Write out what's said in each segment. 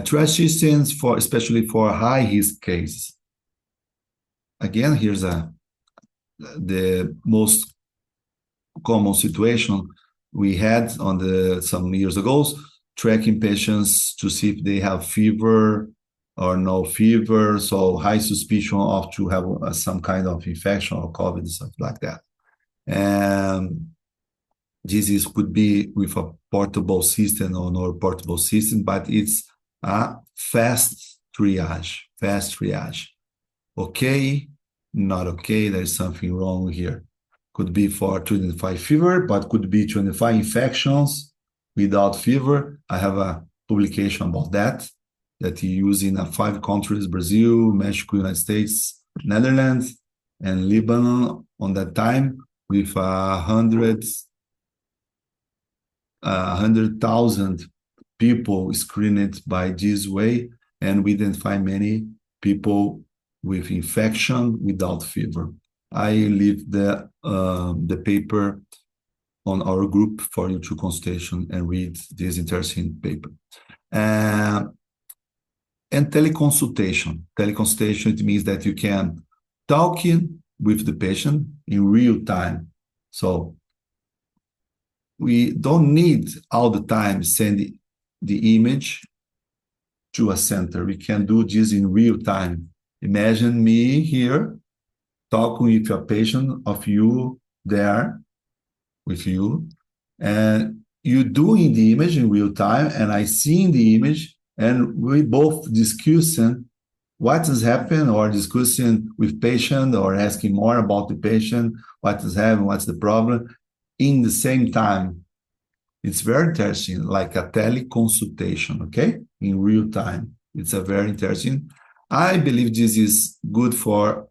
triage systems for especially for high risk cases. Again, here's the most common situation we had on some years ago, tracking patients to see if they have fever or no fever, so high suspicion of to have some kind of infection or COVID, stuff like that. And this could be with a portable system or no portable system, but it's a fast triage. Okay, not okay, there's something wrong here. Could be for 25 fever, but could be 25 infections without fever. I have a publication about that you use in 5 countries, Brazil, Mexico, United States, Netherlands, and Lebanon on that time with 100,000 people screened by this way, and we identify many people with infection without fever. I leave the paper on our group for you to consultation and read this interesting paper. And teleconsultation. Teleconsultation, it means that you can talk with the patient in real time. So we don't need all the time send the image to a center. We can do this in real time. Imagine me here talking with a patient of you there with you, and you doing the image in real time, and I seeing the image, and we both discussing what has happened or discussing with patient or asking more about the patient, what is happening, what's the problem, in the same time. It's very interesting, like a teleconsultation, okay? In real time. It's a very interesting. I believe this is good for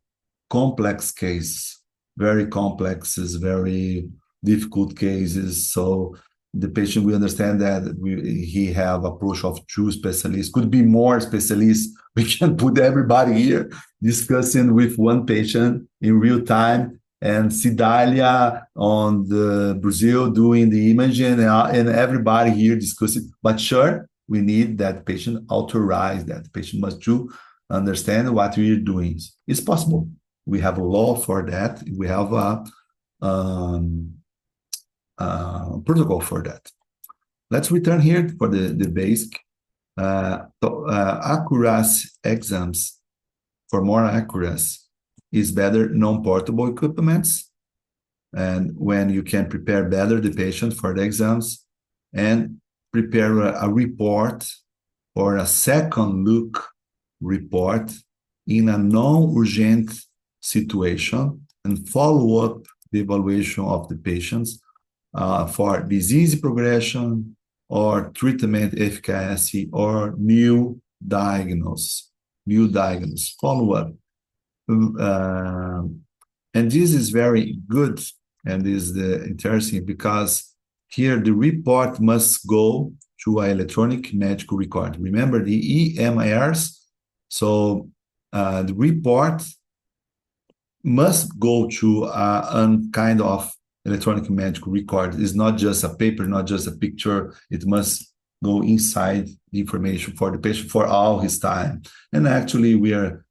complex cases, very complex, very difficult cases. So the patient will understand that he have approach of 2 specialists, could be more specialists. We can put everybody here discussing with one patient in real time, and Cidalia on the Brazil doing the imaging, and everybody here discussing. But sure, we need that patient authorized, that patient must to understand what we're doing. It's possible. We have a law for that. We have a protocol for that. Let's return here for the basic accuracy exams. For more accuracy is better non-portable equipments, and when you can prepare better the patient for the exams and prepare a report or a second look report in a non-urgent situation, and follow up the evaluation of the patients for disease progression or treatment efficacy or new diagnosis, follow up. And this is very good, and is interesting because here the report must go to an electronic medical record. Remember the EMRs, so the report must go to a kind of electronic medical record. It's not just a paper, not just a picture. It must go inside the information for the patient for all his time. And actually, we are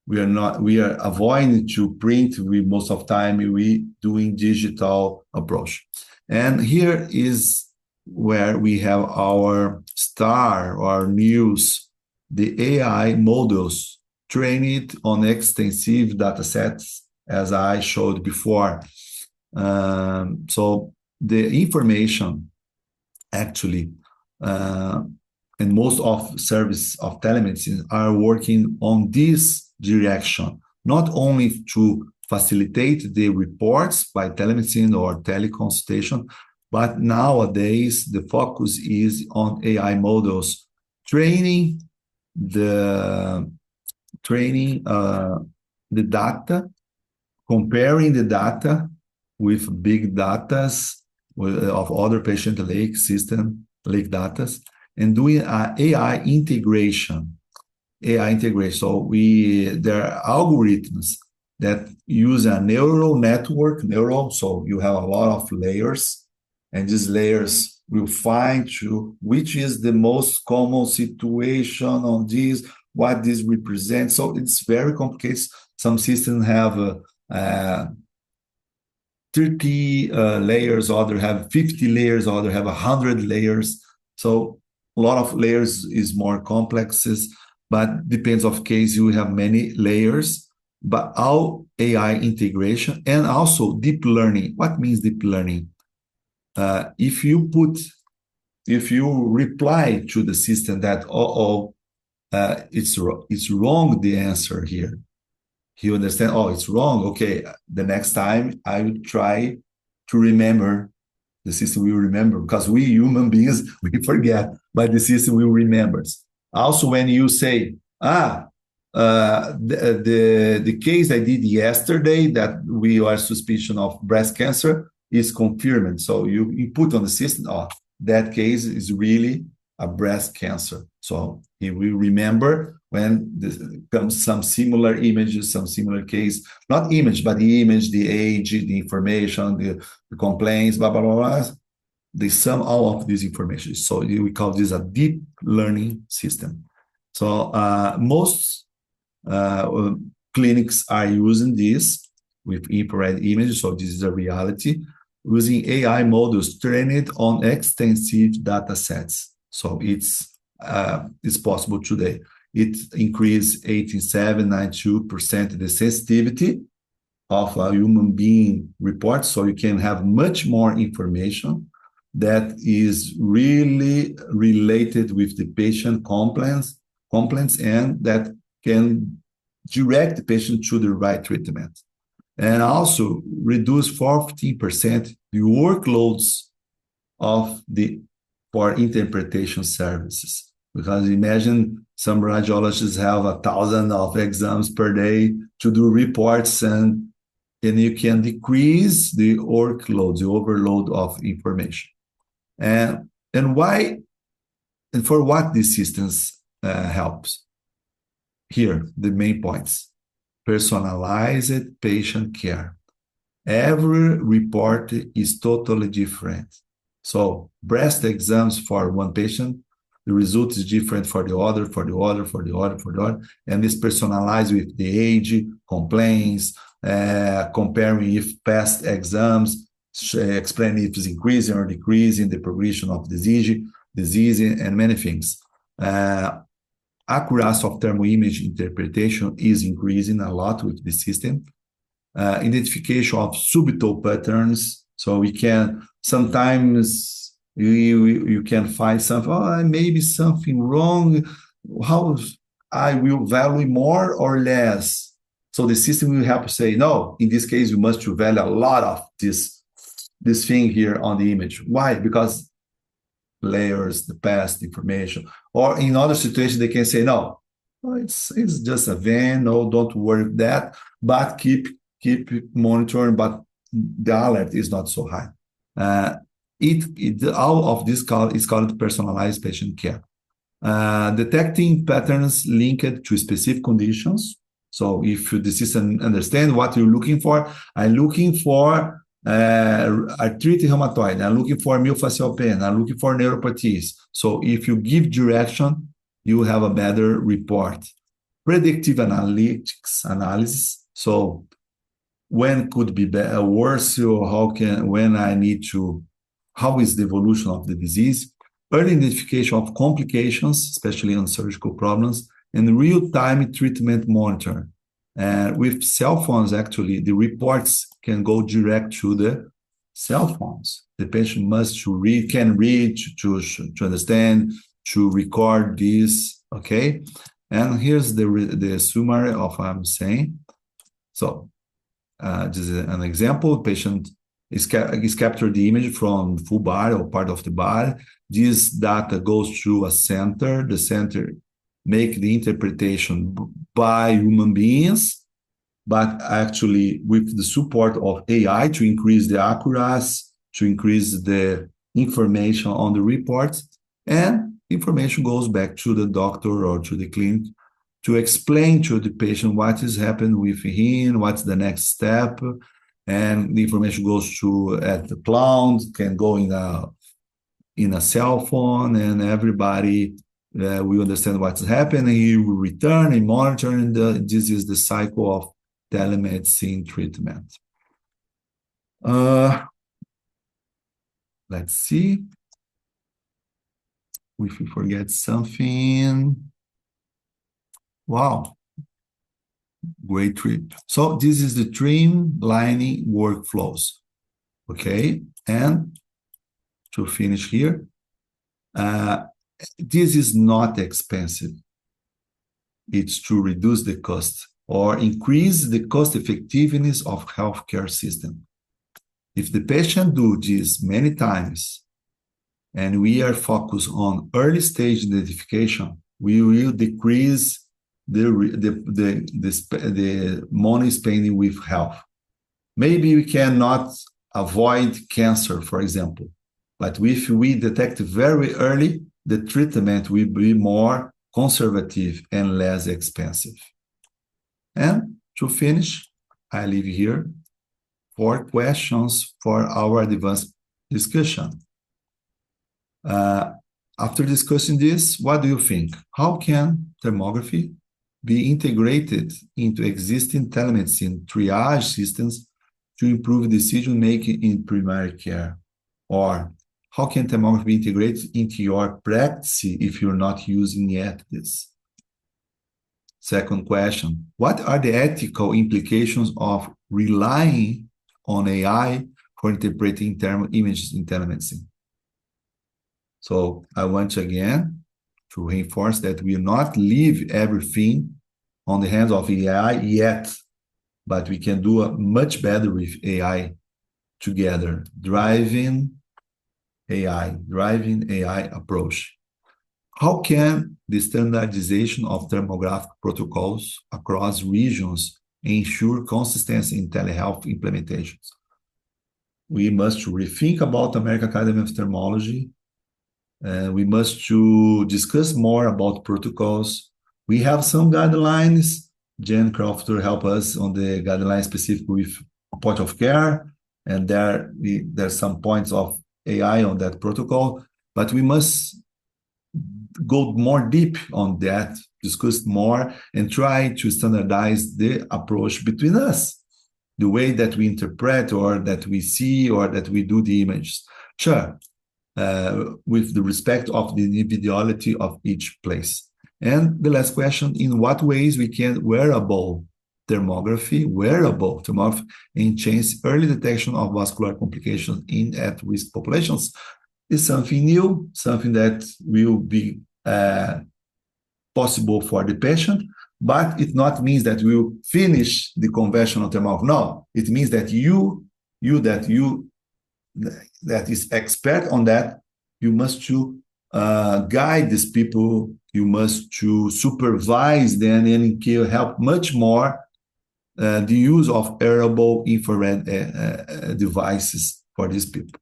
avoiding to print. Most of the time we doing digital approach. And here is where we have our star or news, the AI models trained on extensive data sets, as I showed before. So the information actually, and most of service of telemedicine are working on this direction, not only to facilitate the reports by telemedicine or teleconsultation, but nowadays the focus is on AI models, training the data, comparing the data with big data of other patient lake data, and doing AI integration. So there are algorithms that use a neural network, so you have a lot of layers, and these layers will find to which is the most common situation on this, what this represents. So it's very complicated. Some systems have 30 layers, other have 50 layers, other have 100 layers. So a lot of layers is more complex, but depends of case, you have many layers. But all AI integration and also deep learning. What means deep learning? If you reply to the system that it's wrong the answer here, he understand, oh, it's wrong. Okay, the next time I will try to remember. The system will remember, because we human beings, we forget, but the system will remember. Also, when you say, the case I did yesterday that we are suspicion of breast cancer is confirmed. So you put on the system, oh, that case is really a breast cancer. So he will remember when comes some similar images, some similar case, not image, but the image, the age, the information, the complaints, blah, blah, blah, blah. They sum all of this information. So we call this a deep learning system. So most clinics are using this with infrared images. So this is a reality, using AI models trained on extensive data sets. So it's possible today. It increased 87, 92% the sensitivity of a human being report. So you can have much more information that is really related with the patient complaints, and that can direct the patient to the right treatment. And also reduce 14% the workloads for interpretation services. Because imagine some radiologists have 1,000 of exams per day to do reports, and you can decrease the workload, the overload of information. And why, and for what these systems helps? Here, the main points. Personalized patient care. Every report is totally different. So breast exams for one patient, the result is different for the other, and it's personalized with the age, complaints, comparing if past exams, explain if it's increasing or decreasing the progression of disease, and many things. Accuracy of thermal image interpretation is increasing a lot with the system. Identification of subtle patterns. So we can sometimes you can find something, maybe something wrong. How I will value more or less. So the system will help say, no, in this case, you must value a lot of this thing here on the image. Why? Because layers, the past information. Or in other situations, they can say, no, it's just a vein, no, don't worry with that, but keep monitoring, but the alert is not so high. All of this is called personalized patient care. Detecting patterns linked to specific conditions. So if the system understands what you're looking for, I'm looking for arthritic rheumatoid, I'm looking for myofascial pain, I'm looking for neuropathies. So if you give direction, you have a better report. Predictive analytics analysis. So when could be better, worse, or how is the evolution of the disease? Early identification of complications, especially on surgical problems, and real-time treatment monitor. With cell phones, actually, the reports can go direct to the cell phones. The patient can read to understand, to record this, okay? And here's the summary of what I'm saying. So this is an example. Patient is captured the image from full body or part of the body. This data goes to a center. The center make the interpretation by human beings, but actually with the support of AI to increase the accuracy, to increase the information on the reports, and information goes back to the doctor or to the clinic to explain to the patient what is happening with him, what's the next step, and the information goes to at the cloud, can go in a in a cell phone, and everybody will understand what's happening. You will return and monitor, and this is the cycle of telemedicine treatment. Let's see if we forget something. Wow, great trip. So this is the streamlining workflows. Okay, and to finish here, this is not expensive. It's to reduce the cost or increase the cost effectiveness of healthcare system. If the patient do this many times, and we are focused on early stage identification, we will decrease the money spending with health. Maybe we cannot avoid cancer, for example, but if we detect very early, the treatment will be more conservative and less expensive. And to finish, I leave here 4 questions for our advanced discussion. After discussing this, what do you think? How can thermography be integrated into existing telemedicine triage systems to improve decision-making in primary care? Or how can thermography be integrated into your practice if you're not using yet this? Second question, what are the ethical implications of relying on AI for interpreting thermal images in telemedicine? So I want again to reinforce that we will not leave everything on the hands of AI yet, but we can do a much better with AI together, driving AI approach. How can the standardization of thermographic protocols across regions ensure consistency in telehealth implementations? We must rethink about American Academy of Thermology. We must to discuss more about protocols. We have some guidelines. Jen Crofter helped us on the guidelines specific with point of care, and there's some points of AI on that protocol, but we must go more deep on that, discuss more, and try to standardize the approach between us, the way that we interpret or that we see or that we do the images. Sure, with the respect of the individuality of each place. And the last question, in what ways we can wearable thermography, and change early detection of vascular complications in at-risk populations is something new, something that will be possible for the patient, but it not means that we will finish the conventional thermography. No, it means that you that is expert on that, you must to guide these people, you must to supervise them and help much more the use of wearable infrared devices for these people.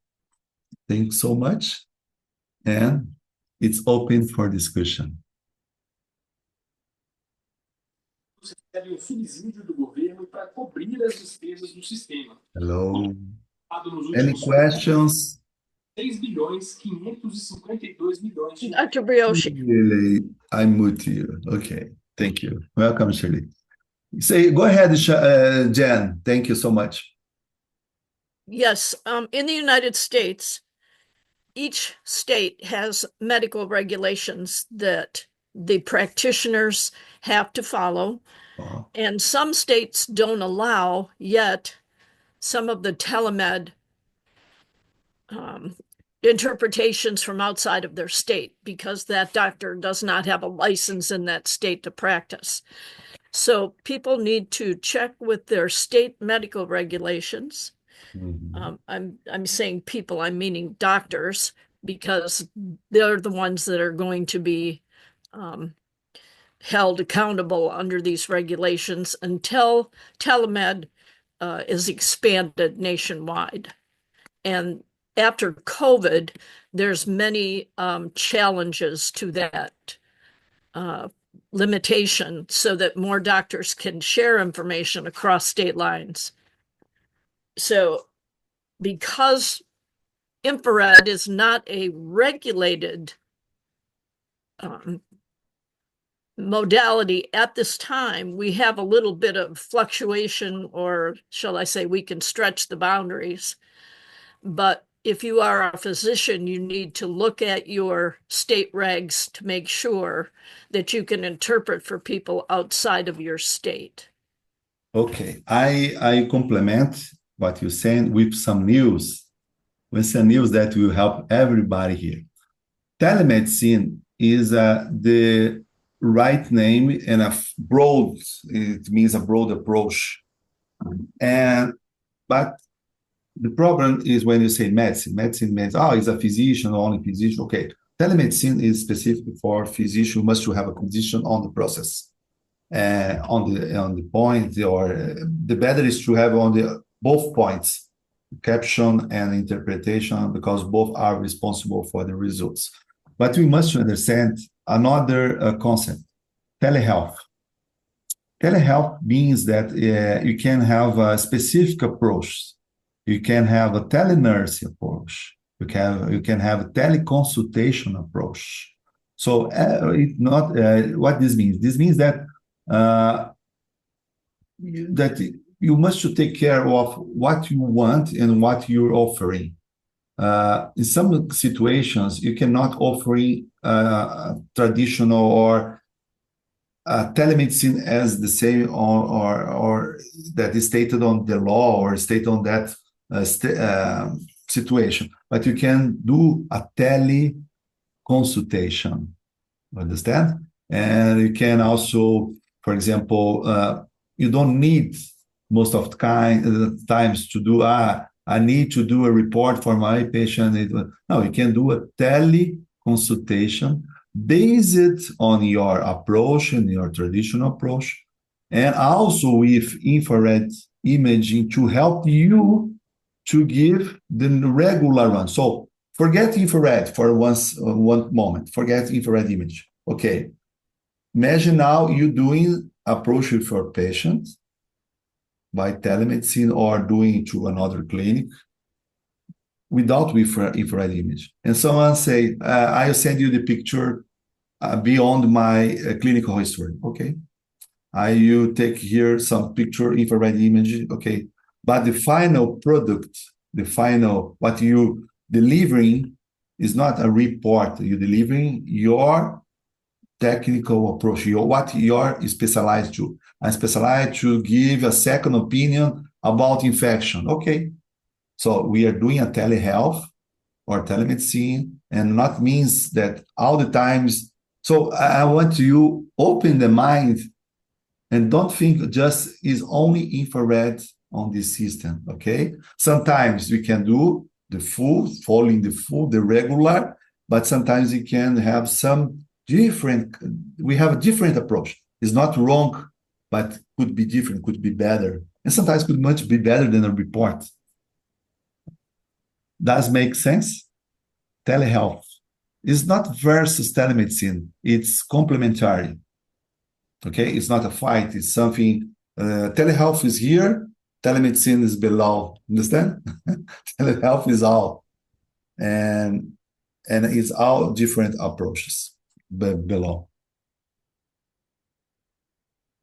Thanks so much, and it's open for discussion. Hello. Any questions? Dr. Brioschi. Really, I mute you. Okay, thank you. Welcome, Shirley. Go ahead, Jen. Thank you so much. Yes, in the United States, each state has medical regulations that the practitioners have to follow, and some states don't allow yet some of the telemed interpretations from outside of their state because that doctor does not have a license in that state to practice. So people need to check with their state medical regulations. I'm saying people, I'm meaning doctors, because they're the ones that are going to be held accountable under these regulations until telemed is expanded nationwide. And after COVID, there's many challenges to that limitation so that more doctors can share information across state lines. So because infrared is not a regulated modality at this time. We have a little bit of fluctuation, or shall I say, we can stretch the boundaries. But if you are a physician, you need to look at your state regs to make sure that you can interpret for people outside of your state. Okay, I complement what you're saying with some news, with some news that will help everybody here. Telemedicine is the right name and it means a broad approach. And but the problem is when you say medicine means, oh, it's a physician, only physician. Okay, telemedicine is specific for physician who must have a physician on the process, on the point, or the better is to have on the both points, caption and interpretation, because both are responsible for the results. But we must understand another concept, telehealth. Telehealth means that you can have a specific approach. You can have a telenurse approach. You can have a teleconsultation approach. So it not what this means. This means that that you must take care of what you want and what you're offering. In some situations, you cannot offer traditional or telemedicine as the same or that is stated on the law or stated on that situation, but you can do a teleconsultation. Understand? And you can also, for example, you don't need most of the times to do I need to do a report for my patient. No, you can do a teleconsultation based on your approach and your traditional approach, and also with infrared imaging to help you to give the regular one. So forget infrared for one moment. Forget infrared image. Okay. Imagine now you doing approach with your patient by telemedicine or doing to another clinic without infrared image. And someone say, I'll send you the picture beyond my clinical history. Okay. You take here some picture, infrared image. Okay. But the final product, what you delivering is not a report. You're delivering your technical approach, what you're specialized to. I'm specialized to give a second opinion about infection. Okay. So we are doing a telehealth or telemedicine, and not means that all the times. So I want you open the mind and don't think just is only infrared on this system. Okay. Sometimes we can do following the regular, but sometimes you can have we have a different approach. It's not wrong, but could be different, could be better. And sometimes could much be better than a report. Does make sense? Telehealth is not versus telemedicine. It's complementary. Okay, it's not a fight. It's something. Telehealth is here. Telemedicine is below. Understand? Telehealth is all, and it's all different approaches below.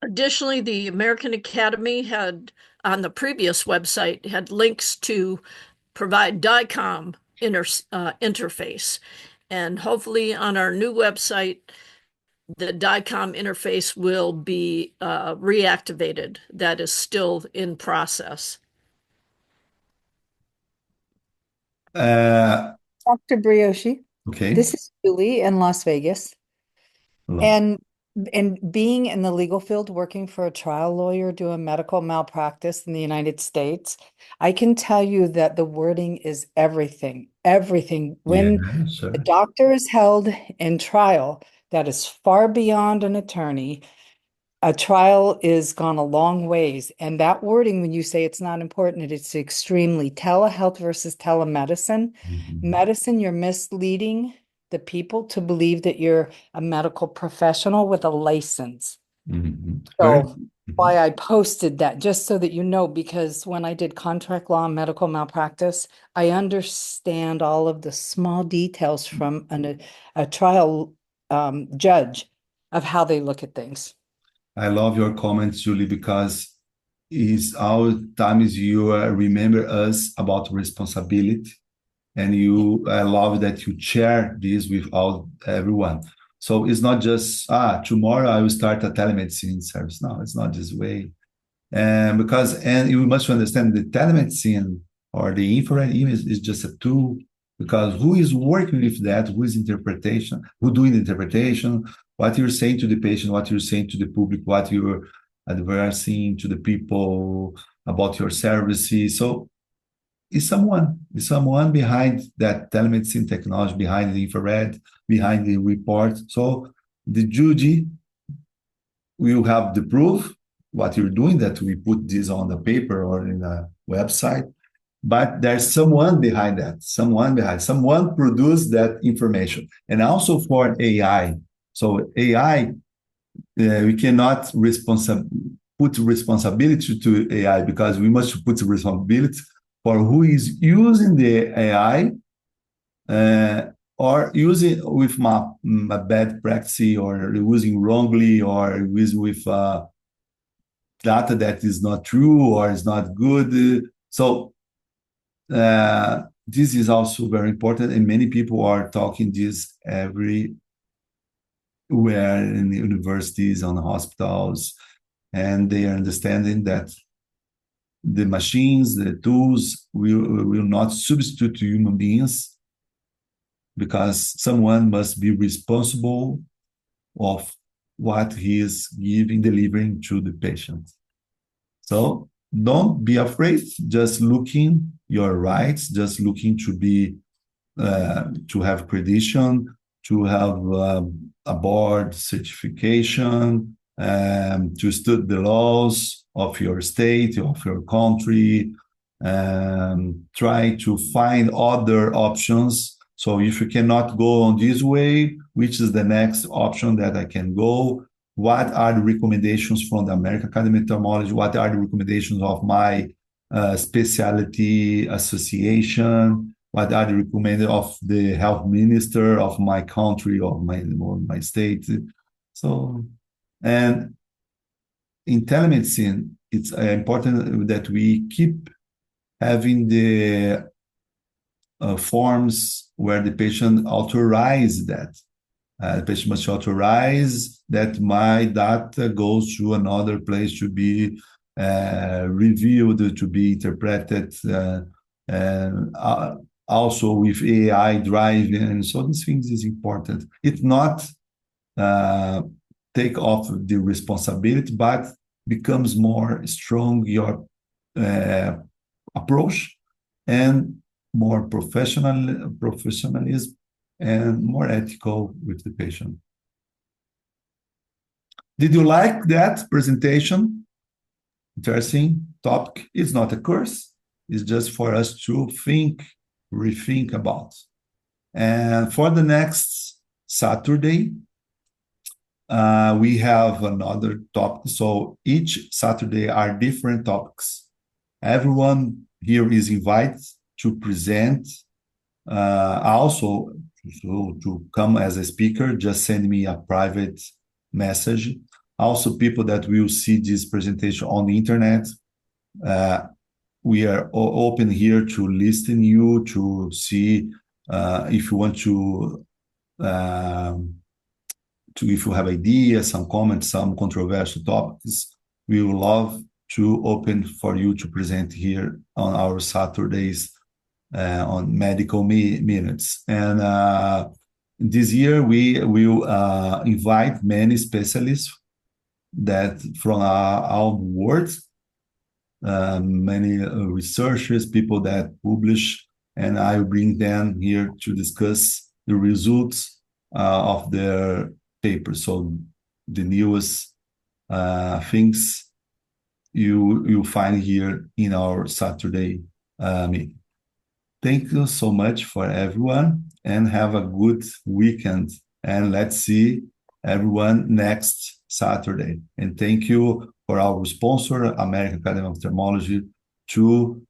Additionally, the American Academy had, on the previous website, had links to provide DICOM interface. And hopefully on our new website, the DICOM interface will be reactivated. That is still in process. Dr. Brioschi, Okay. this is Julie in Las Vegas. Hello. And being in the legal field, working for a trial lawyer doing medical malpractice in the United States, I can tell you that the wording is everything. Everything. When Yeah, sure. the doctor is held in trial, that is far beyond an attorney. A trial is gone a long ways. And that wording, when you say it's not important, it's extremely telehealth versus telemedicine. Medicine, you're misleading the people to believe that you're a medical professional with a license. Very, So why I posted that, just so that you know, because when I did contract law and medical malpractice, I understand all of the small details from a trial judge of how they look at things. I love your comments, Julie, because is our times you remember us about responsibility, and I love that you share this with everyone. So it's not just tomorrow I will start a telemedicine service. No, it's not this way. And you must understand the telemedicine or the infrared image is just a tool, because who is working with that, who doing the interpretation, what you're saying to the patient, what you're saying to the public, what you're adversing to the people about your services. So is someone behind that telemedicine technology, behind the infrared, behind the report. So the judge will have the proof what you're doing, that we put this on the paper or in a website, but there's someone behind that, someone produced that information. And also for AI. So AI, we cannot put responsibility to AI, because we must put responsibility for who is using the AI, or using with a bad practice, or using wrongly, or using with data that is not true or is not good. So this is also very important, and many people are talking this everywhere in the universities, on the hospitals, and they are understanding that the machines, the tools will not substitute human beings, because someone must be responsible of what he is delivering to the patient. So don't be afraid, just looking your rights, just looking to be, to have accreditation, to have a board certification, to study the laws of your state, of your country, try to find other options. So if you cannot go on this way, which is the next option that I can go? What are the recommendations from the American Academy of Ophthalmology? What are the recommendations of my specialty association? What are the recommendations of the health minister of my country or my state? So, and in telemedicine, it's important that we keep having the forms where the patient authorize that. The patient must authorize that my data goes to another place to be reviewed, to be interpreted, and also with AI driving. So these things is important. It's not take off the responsibility, but becomes more strong your approach, and more professionalism, and more ethical with the patient. Did you like that presentation? Interesting topic. It's not a course. It's just for us to rethink about. And for the next Saturday, we have another topic. So each Saturday are different topics. Everyone here is invited to present. Also, to come as a speaker, just send me a private message. Also, people that will see this presentation on the internet, we are open here to listen you, to see if you want to if you have ideas, some comments, some controversial topics. We would love to open for you to present here on our Saturdays on medical minutes. And this year we will invite many specialists that from our world, many researchers, people that publish, and I will bring them here to discuss the results of their papers. So the newest things you'll find here in our Saturday meeting. Thank you so much for everyone, and have a good weekend. And let's see everyone next Saturday. And thank you for our sponsor, American Academy of Ophthalmology, to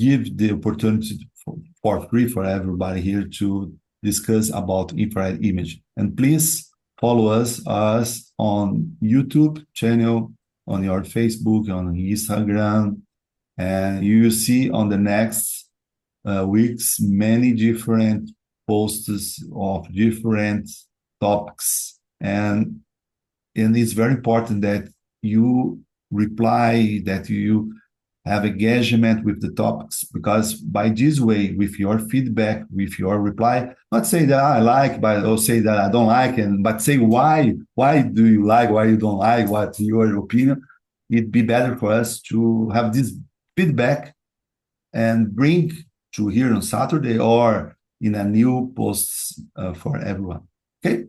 give the opportunity for free for everybody here to discuss about infrared image. And please follow us on YouTube channel, on your Facebook, on Instagram, and you will see on the next weeks many different posts of different topics, and it's very important that you reply, that you have engagement with the topics, because by this way, with your feedback, with your reply, not say that I like, but or say that I don't like, but say why do you like, why you don't like, what's your opinion. It'd be better for us to have this feedback and bring to here on Saturday or in a new post for everyone. Okay,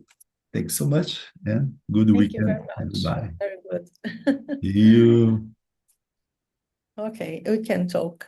thanks so much and good Thank weekend, you very much. everybody. Very good. See you. Okay, we can talk.